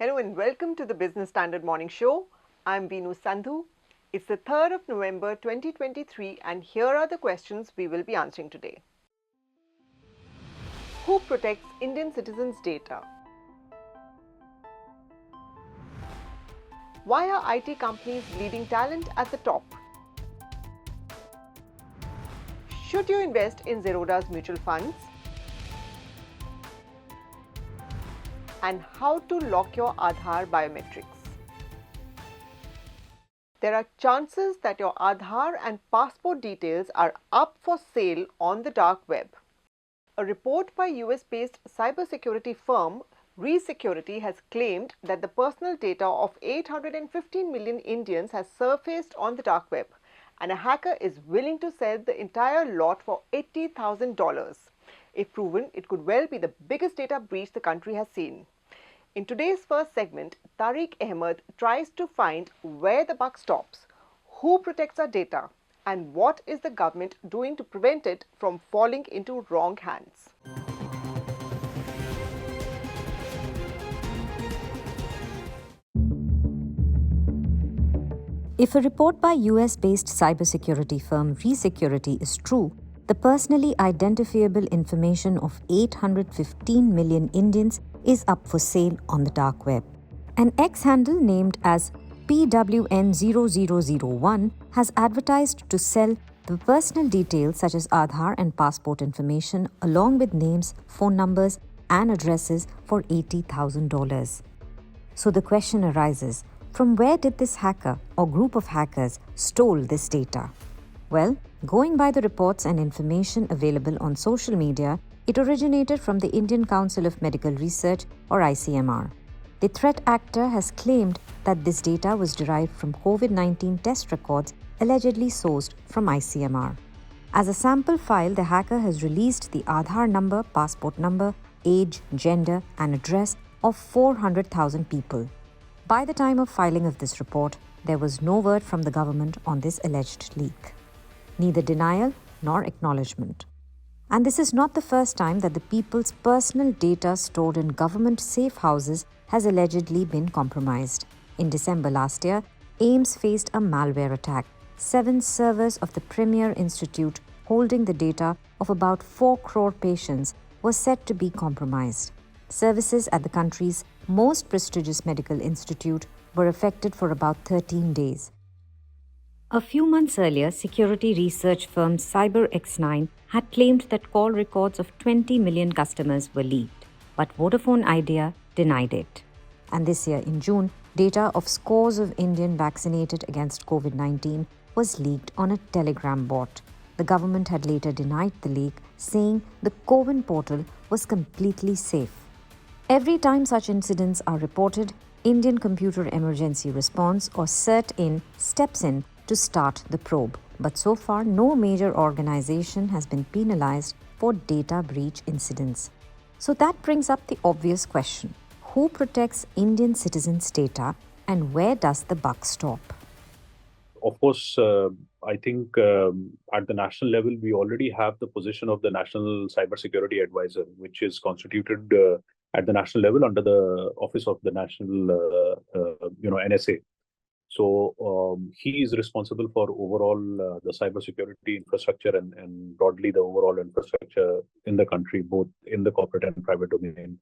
Hello and welcome to the Business Standard Morning Show. I'm Binu Sandhu. It's the 3rd of November 2023 and here are the questions we will be answering today. Who protects Indian citizens' data? Why are IT companies bleeding talent at the top? Should you invest in Zerodha's mutual funds? And how to lock your Aadhaar biometrics. There are chances that your Aadhaar and passport details are up for sale on the dark web. A report by US-based cybersecurity firm ReSecurity has claimed that the personal data of 815 million Indians has surfaced on the dark web, and a hacker is willing to sell the entire lot for $80,000. If proven, it could well be the biggest data breach the country has seen. In today's first segment, Tariq Ahmed tries to find where the buck stops, who protects our data, and what is the government doing to prevent it from falling into wrong hands. If a report by US-based cybersecurity firm ReSecurity is true, the personally identifiable information of 815 million Indians is up for sale on the dark web. An X handle named as PWN0001 has advertised to sell the personal details such as Aadhaar and passport information along with names, phone numbers, and addresses for $80,000. So the question arises, from where did this hacker or group of hackers stole this data? Well, going by the reports and information available on social media, it originated from the Indian Council of Medical Research or ICMR. The threat actor has claimed that this data was derived from COVID-19 test records allegedly sourced from ICMR. As a sample file, the hacker has released the Aadhaar number, passport number, age, gender, and address of 400,000 people. By the time of filing of this report, there was no word from the government on this alleged leak. Neither denial nor acknowledgement. And this is not the first time that the people's personal data stored in government safe houses has allegedly been compromised. In December last year, AIIMS faced a malware attack. 7 servers of the Premier Institute holding the data of about 4 crore patients were said to be compromised. Services at the country's most prestigious medical institute were affected for about 13 days. A few months earlier, security research firm CyberX9 had claimed that call records of 20 million customers were leaked, but Vodafone Idea denied it. And this year in June, data of scores of Indians vaccinated against COVID-19 was leaked on a Telegram bot. The government had later denied the leak, saying the CoWIN portal was completely safe. Every time such incidents are reported, Indian Computer Emergency Response or CERT-in steps in to start the probe. But so far, no major organization has been penalized for data breach incidents. So that brings up the obvious question. Who protects Indian citizens' data and where does the buck stop? Of course, I think at the national level, we already have the position of the National Cybersecurity Advisor, which is constituted at the national level under the Office of the National, NSA. So he is responsible for overall the cybersecurity infrastructure and broadly the overall infrastructure in the country, both in the corporate and private domain.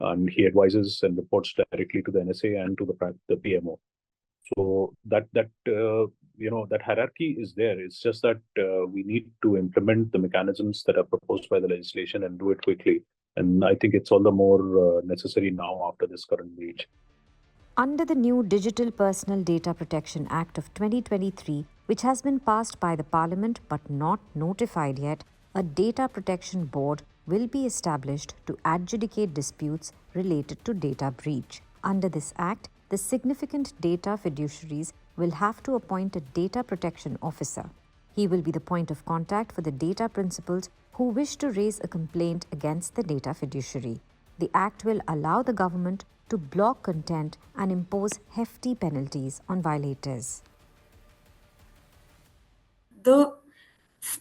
And he advises and reports directly to the NSA and to the PMO. So that hierarchy is there. It's just that we need to implement the mechanisms that are proposed by the legislation and do it quickly. And I think it's all the more necessary now after this current breach. Under the new Digital Personal Data Protection Act of 2023, which has been passed by the Parliament but not notified yet, a data protection board will be established to adjudicate disputes related to data breach. Under this act, the significant data fiduciaries will have to appoint a data protection officer. He will be the point of contact for the data principals who wish to raise a complaint against the data fiduciary. The act will allow the government to block content and impose hefty penalties on violators. The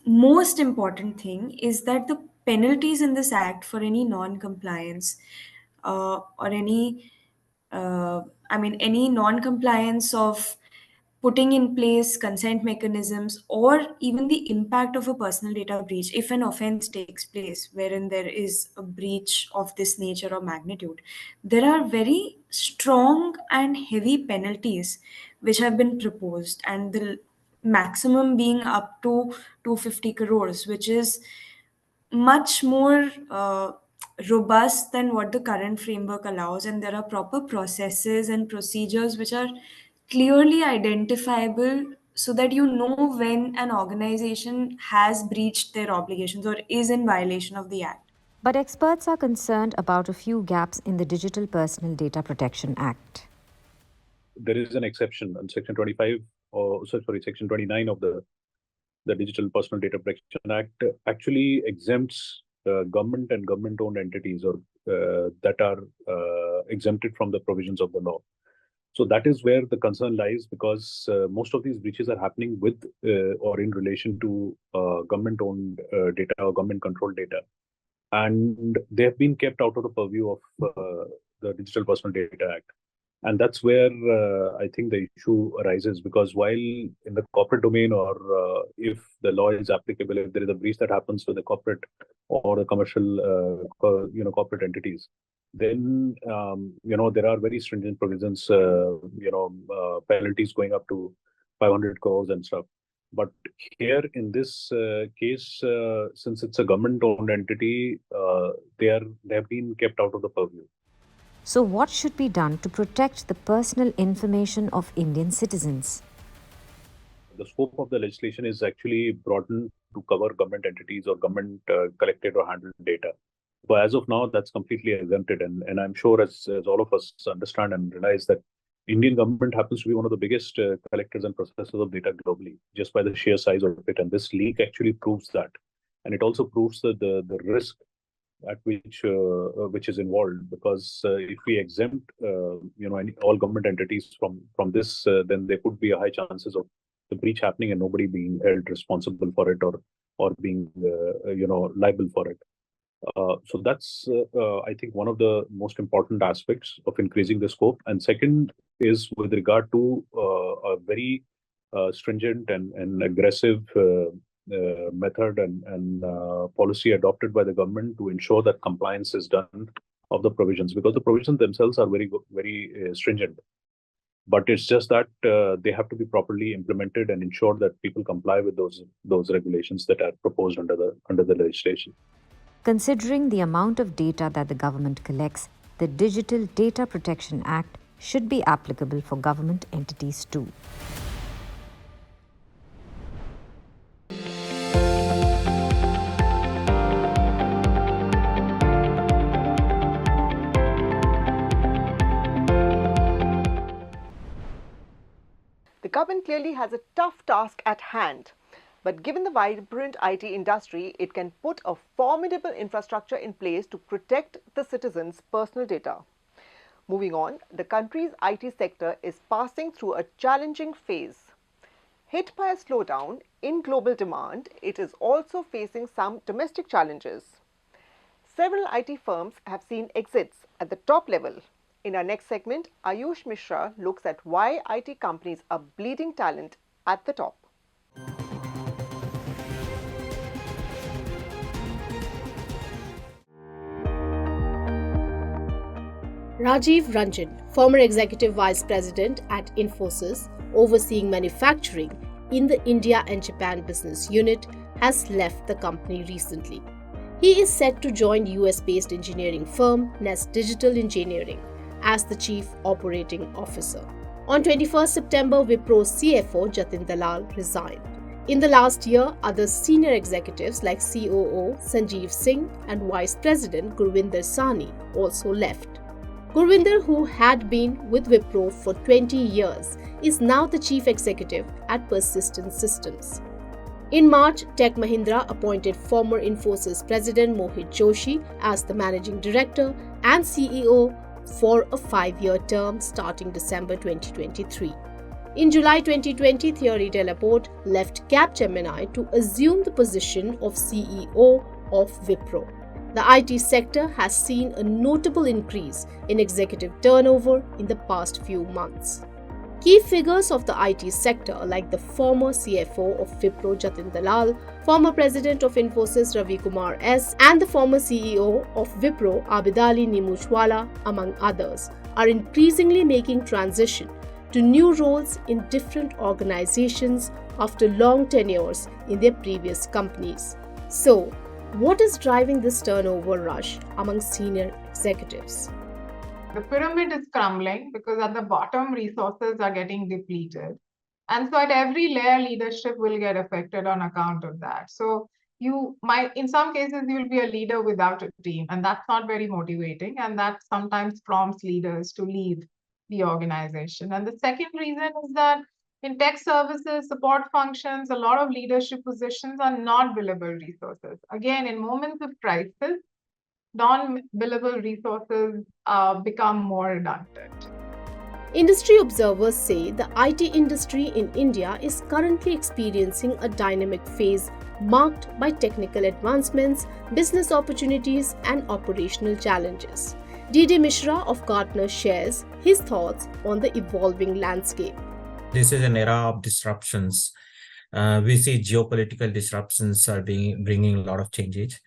most important thing is that the penalties in this act for any non-compliance or any any non-compliance of putting in place consent mechanisms, or even the impact of a personal data breach if an offense takes place wherein there is a breach of this nature or magnitude. There are very strong and heavy penalties which have been proposed, and the maximum being up to 250 crores, which is much more robust than what the current framework allows. And there are proper processes and procedures which are clearly identifiable, so that you know when an organization has breached their obligations or is in violation of the act. But experts are concerned about a few gaps in the Digital Personal Data Protection Act. There is an exception on Section 25, Section 29 of the Digital Personal Data Protection Act actually exempts government and government-owned entities or that are exempted from the provisions of the law. So that is where the concern lies, because most of these breaches are happening with or in relation to government-owned data or government-controlled data, and they have been kept out of the purview of the Digital Personal Data Act. And that's where I think the issue arises, because while in the corporate domain, or if the law is applicable, if there is a breach that happens to the corporate or the commercial, corporate entities, then there are very stringent provisions, penalties going up to 500 crores and stuff. But here in this case, since it's a government-owned entity, they have been kept out of the purview. So, what should be done to protect the personal information of Indian citizens? The scope of the legislation is actually broadened to cover government entities or government collected or handled data. But as of now, that's completely exempted. And I'm sure, as all of us understand and realize, that Indian government happens to be one of the biggest collectors and processors of data globally, just by the sheer size of it. And this leak actually proves that. And it also proves that the risk at which is involved, because if we exempt all government entities from this, then there could be a high chances of the breach happening and nobody being held responsible for it, or being liable for it. So that's I think one of the most important aspects of increasing the scope. And second is with regard to a very stringent and aggressive method and policy adopted by the government to ensure that compliance is done of the provisions, because the provisions themselves are very stringent. But it's just that they have to be properly implemented and ensure that people comply with those regulations that are proposed under the legislation. Considering the amount of data that the government collects, the Digital Data Protection Act should be applicable for government entities too. The government clearly has a tough task at hand. But given the vibrant IT industry, it can put a formidable infrastructure in place to protect the citizens' personal data. Moving on, the country's IT sector is passing through a challenging phase. Hit by a slowdown in global demand, it is also facing some domestic challenges. Several IT firms have seen exits at the top level. In our next segment, Ayush Mishra looks at why IT companies are bleeding talent at the top. Rajiv Ranjan, former Executive Vice President at Infosys, overseeing manufacturing in the India and Japan business unit, has left the company recently. He is set to join US-based engineering firm Nest Digital Engineering as the Chief Operating Officer. On 21st September, Wipro's CFO Jatin Dalal resigned. In the last year, other senior executives like COO Sanjeev Singh and Vice President Gurvinder Sahni also left. Gurvinder, who had been with Wipro for 20 years, is now the chief executive at Persistent Systems. In March, Tech Mahindra appointed former Infosys president Mohit Joshi as the managing director and CEO for a 5-year term starting December 2023. In July 2020, Thierry Delaporte left Capgemini to assume the position of CEO of Wipro. The IT sector has seen a notable increase in executive turnover in the past few months. Key figures of the IT sector, like the former CFO of Wipro Jatin Dalal, former president of Infosys Ravi Kumar S, and the former CEO of Wipro Abidali Nimuchwala, among others, are increasingly making transition to new roles in different organizations after long tenures in their previous companies. So, what is driving this turnover rush among senior executives? The pyramid is crumbling because at the bottom, resources are getting depleted. And so at every layer, leadership will get affected on account of that. So you might, in some cases, you'll be a leader without a team, and that's not very motivating. And that sometimes prompts leaders to leave the organization. And the second reason is that in tech services, support functions, a lot of leadership positions are not billable resources. Again, in moments of crisis, non-billable resources become more redundant. Industry observers say the IT industry in India is currently experiencing a dynamic phase marked by technical advancements, business opportunities, and operational challenges. D.D. Mishra of Gartner shares his thoughts on the evolving landscape. This is an era of disruptions. We see geopolitical disruptions are bringing a lot of changes.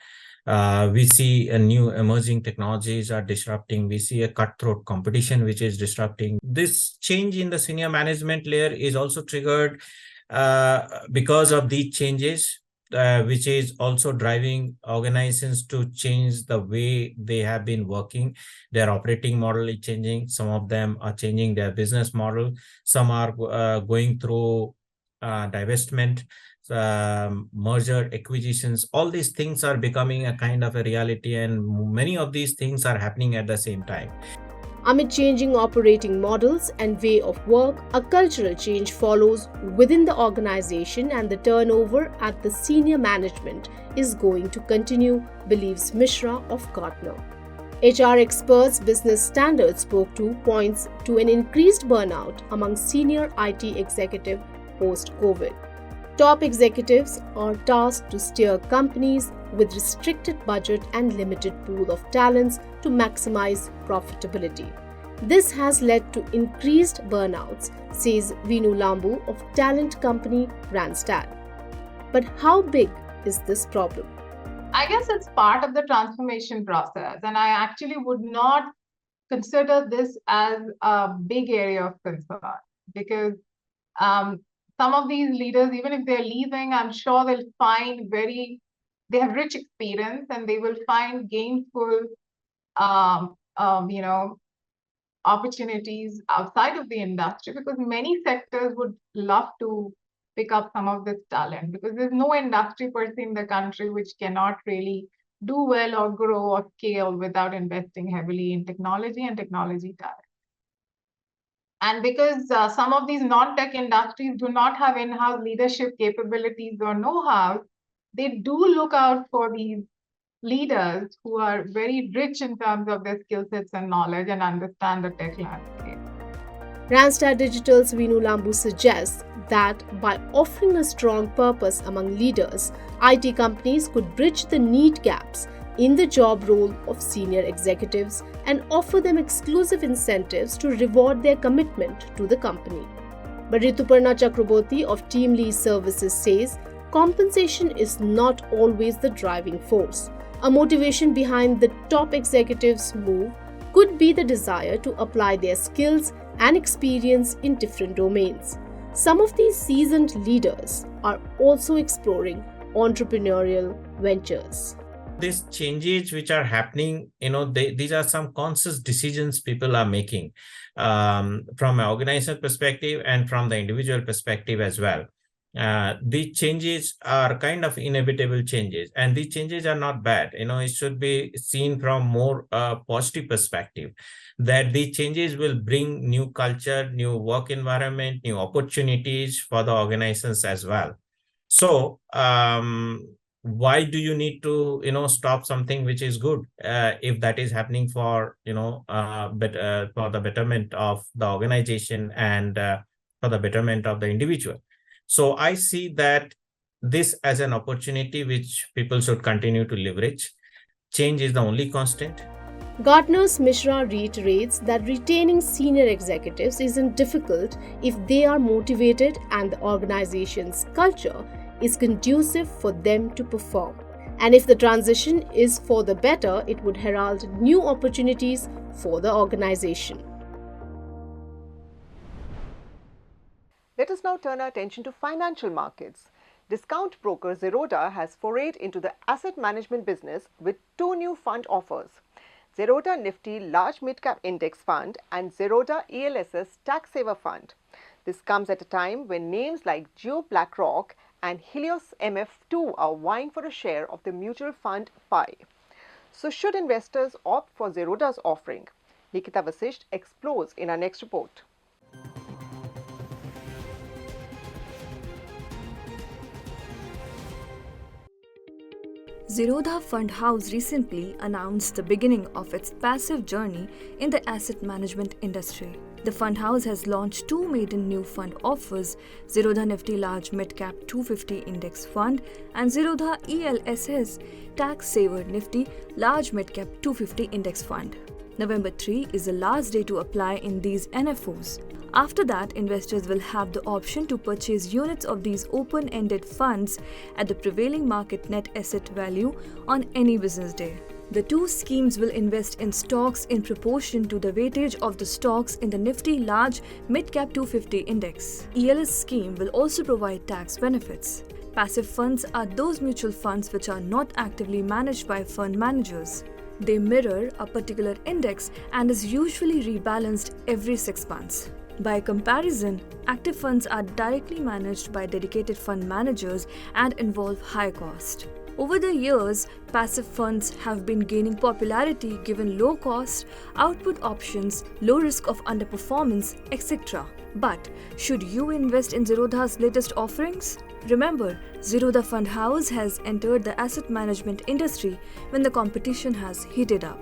We see a new emerging technologies are disrupting. We see a cutthroat competition which is disrupting. This change in the senior management layer is also triggered because of these changes, which is also driving organizations to change the way they have been working. Their operating model is changing. Some of them are changing their business model. Some are going through divestment, merger, acquisitions. All these things are becoming a kind of a reality, and many of these things are happening at the same time. Amid changing operating models and way of work, a cultural change follows within the organization, and the turnover at the senior management is going to continue, believes Mishra of Gartner. HR experts Business Standard spoke to points to an increased burnout among senior IT executives post-COVID. Top executives are tasked to steer companies with restricted budget and limited pool of talents to maximize profitability. This has led to increased burnouts, says Veenu Lambu of talent company Randstad. But how big is this problem? I guess it's part of the transformation process, and I actually would not consider this as a big area of concern, because some of these leaders, even if they're leaving, I'm sure they'll find they have rich experience, and they will find gainful, opportunities outside of the industry, because many sectors would love to pick up some of this talent, because there's no industry per se in the country which cannot really do well or grow or scale without investing heavily in technology and technology talent. And because some of these non-tech industries do not have in-house leadership capabilities or know-how, they do look out for these leaders who are very rich in terms of their skill sets and knowledge and understand the tech landscape. Randstad Digital's Veenu Lambu suggests that by offering a strong purpose among leaders, IT companies could bridge the need gaps in the job role of senior executives and offer them exclusive incentives to reward their commitment to the company. But Rituparna Chakraborty of Team Lead Services says compensation is not always the driving force. A motivation behind the top executives' move could be the desire to apply their skills and experience in different domains. Some of these seasoned leaders are also exploring entrepreneurial ventures. These changes which are happening, these are some conscious decisions people are making from an organizational perspective and from the individual perspective as well. These changes are kind of inevitable changes, and these changes are not bad. It should be seen from more positive perspective, that these changes will bring new culture, new work environment, new opportunities for the organizations as well. So why do you need to stop something which is good if that is happening for for the betterment of the organization and for the betterment of the individual? So I see that this as an opportunity which people should continue to leverage. change is the only constant. Gartner's Mishra reiterates that retaining senior executives isn't difficult if they are motivated and the organization's culture is conducive for them to perform. And if the transition is for the better, it would herald new opportunities for the organization. Let us now turn our attention to financial markets. Discount broker Zerodha has forayed into the asset management business with two new fund offers: Zerodha Nifty Large Mid-Cap Index Fund and Zerodha ELSS Tax Saver Fund. This comes at a time when names like Geo BlackRock and Helios MF2 are vying for a share of the mutual fund pie. So should investors opt for Zerodha's offering? Nikita Vasisht explores in our next report. Zerodha Fund House recently announced the beginning of its passive journey in the asset management industry. The fund house has launched two maiden new fund offers: Zerodha Nifty Large Mid-Cap 250 Index Fund and Zerodha ELSS Tax Saver Nifty Large Mid-Cap 250 Index Fund. November 3 is the last day to apply in these NFOs. After that, investors will have the option to purchase units of these open-ended funds at the prevailing market net asset value on any business day. The two schemes will invest in stocks in proportion to the weightage of the stocks in the Nifty Large Mid-Cap 250 Index. ELS scheme will also provide tax benefits. Passive funds are those mutual funds which are not actively managed by fund managers. They mirror a particular index and is usually rebalanced every 6 months. By comparison, active funds are directly managed by dedicated fund managers and involve high cost. Over the years, passive funds have been gaining popularity given low cost, output options, low risk of underperformance, etc. But should you invest in Zerodha's latest offerings? Remember, Zerodha Fund House has entered the asset management industry when the competition has heated up.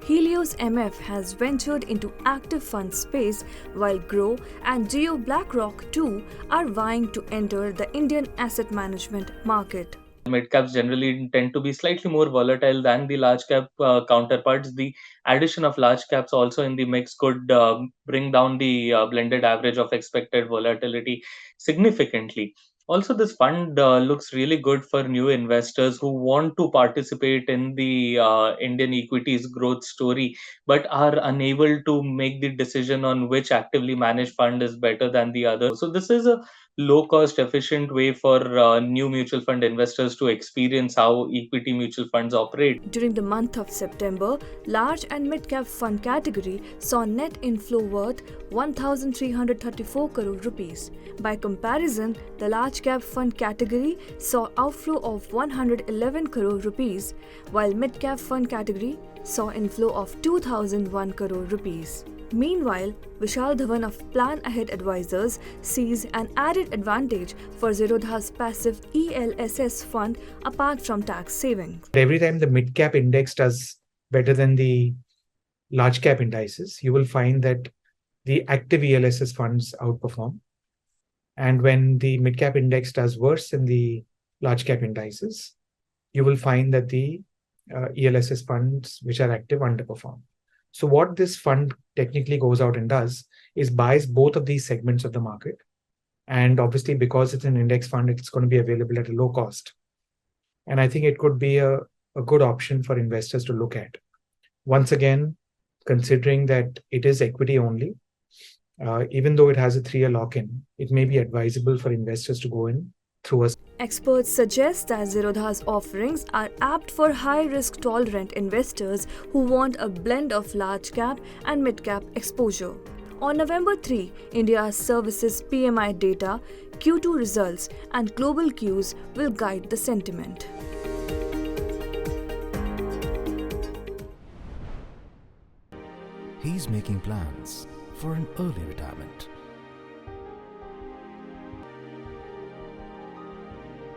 Helios MF has ventured into active fund space, while Grow and Geo BlackRock too are vying to enter the Indian asset management market. Mid caps generally tend to be slightly more volatile than the large cap counterparts. The addition of large caps also in the mix could bring down the blended average of expected volatility significantly. Also, this fund looks really good for new investors who want to participate in the Indian equities growth story, but are unable to make the decision on which actively managed fund is better than the other. So this is a low cost efficient way for new mutual fund investors to experience how equity mutual funds operate. During the month of September, large and mid-cap fund category saw net inflow worth 1,334 crore rupees. By comparison, the large cap fund category saw outflow of 111 crore rupees, while mid-cap fund category saw inflow of 2,001 crore rupees. Meanwhile, Vishal Dhawan of Plan Ahead Advisors sees an added advantage for Zerodha's passive ELSS fund apart from tax savings. Every time the mid-cap index does better than the large cap indices, you will find that the active ELSS funds outperform. And when the mid-cap index does worse than the large cap indices, you will find that the ELSS funds which are active underperform. So what this fund technically goes out and does is buys both of these segments of the market. And obviously, because it's an index fund, it's going to be available at a low cost. And I think it could be a good option for investors to look at. Once again, considering that it is equity only, even though it has a 3-year lock-in, it may be advisable for investors to go in through a... Experts suggest that Zerodha's offerings are apt for high-risk tolerant investors who want a blend of large cap and mid-cap exposure. On November 3, India's services PMI data, Q2 results and global cues will guide the sentiment. He's making plans for an early retirement.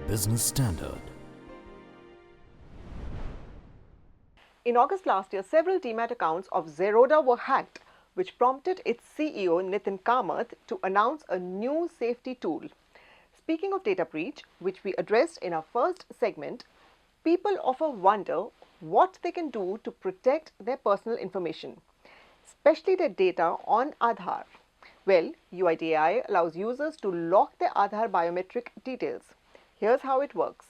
Business Standard. In August last year, several Demat accounts of Zerodha were hacked, which prompted its CEO Nitin Kamath to announce a new safety tool. Speaking of data breach, which we addressed in our first segment, people often wonder what they can do to protect their personal information, especially their data on Aadhaar. Well, UIDAI allows users to lock their Aadhaar biometric details. Here's how it works.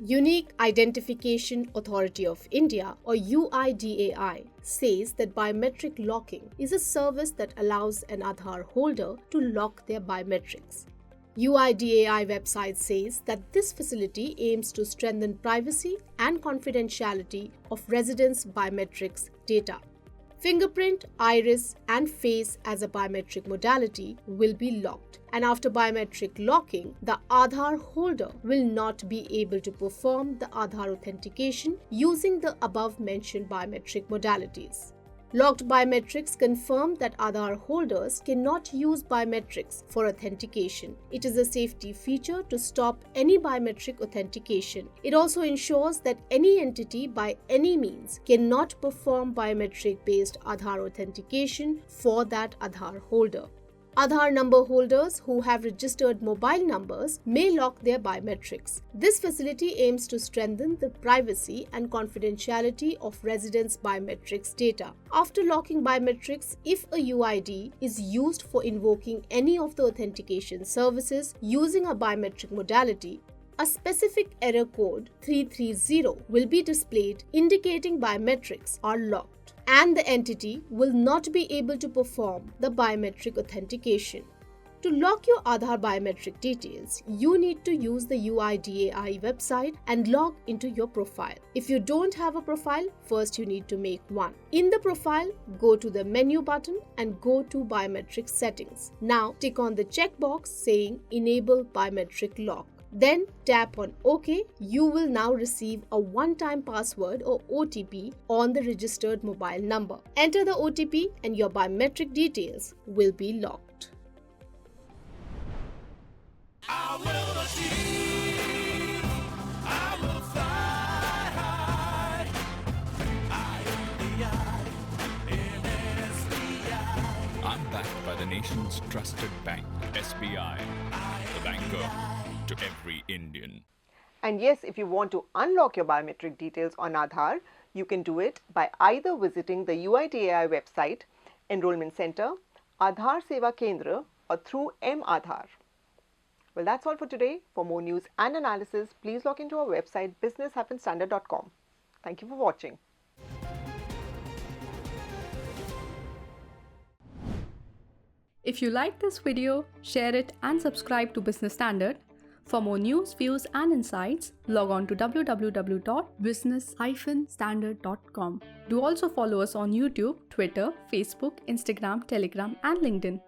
Unique Identification Authority of India, or UIDAI, says that biometric locking is a service that allows an Aadhaar holder to lock their biometrics. UIDAI website says that this facility aims to strengthen privacy and confidentiality of residents' biometrics data. Fingerprint, iris, and face as a biometric modality will be locked, and after biometric locking, the Aadhaar holder will not be able to perform the Aadhaar authentication using the above-mentioned biometric modalities. Locked biometrics confirm that Aadhaar holders cannot use biometrics for authentication. It is a safety feature to stop any biometric authentication. It also ensures that any entity by any means cannot perform biometric-based Aadhaar authentication for that Aadhaar holder. Aadhaar number holders who have registered mobile numbers may lock their biometrics. This facility aims to strengthen the privacy and confidentiality of residents' biometrics data. After locking biometrics, if a UID is used for invoking any of the authentication services using a biometric modality, a specific error code 330 will be displayed indicating biometrics are locked, and the entity will not be able to perform the biometric authentication. To lock your Aadhaar biometric details, you need to use the UIDAI website and log into your profile. If you don't have a profile, first you need to make one. In the profile, go to the menu button and go to biometric settings. Now tick on the checkbox saying Enable Biometric Lock. Then tap on OK. You will now receive a one-time password or OTP on the registered mobile number. Enter the OTP and your biometric details will be locked. I will achieve, I will fly high. SBI. I'm backed by the nation's trusted bank, SBI, the banker to every Indian. And yes, if you want to unlock your biometric details on Aadhaar, you can do it by either visiting the UIDAI website, Enrollment Center, Aadhaar Seva Kendra, or through mAadhaar. Well, that's all for today. For more news and analysis, please log into our website business-standard.com. Thank you for watching. If you like this video, share it and subscribe to Business Standard. For more news, views and insights, log on to www.business-standard.com. Do also follow us on YouTube, Twitter, Facebook, Instagram, Telegram and LinkedIn.